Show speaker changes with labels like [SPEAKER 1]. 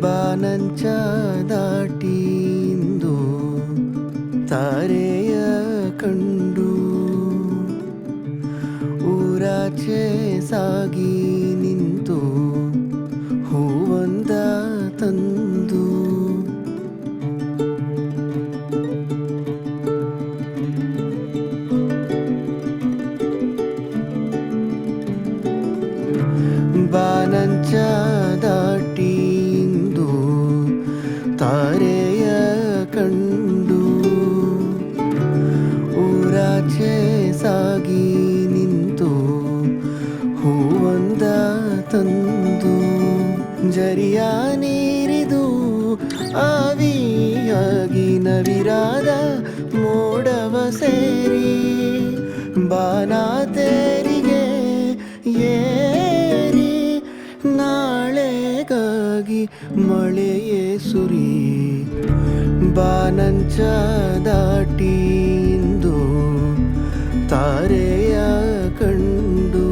[SPEAKER 1] ಬಾನಂಚ ದಾಟಿಂದು ತಾರೆಯ ಕಂಡು ಊರಾಚೆ ಸಾಗಿ ನಿಂತು ಹೂವಂದ ತಂದು ಬಾನಂಚ ದಾಟಿಂದು ತಾರೆಯ ಕಂಡು ಊರಾಚೆ ಸಾಗಿ ನಿಂತು ಹೂವಂದ ತಂದು ಜರಿಯ ನೀರಿದು ಆವಿಯಾಗಿ ನವಿರಾದ ಮೋಡವ ಸೇರಿ ಬಾನಾತೆರಿಗೆ ಏರಿ ನಾಳೆಗಾಗಿ ಮಳೆಯೇ ಸುರಿ ಬಾನಂಚ ದಾಟಿಂದು ತಾರೆಯ ಕಂಡು.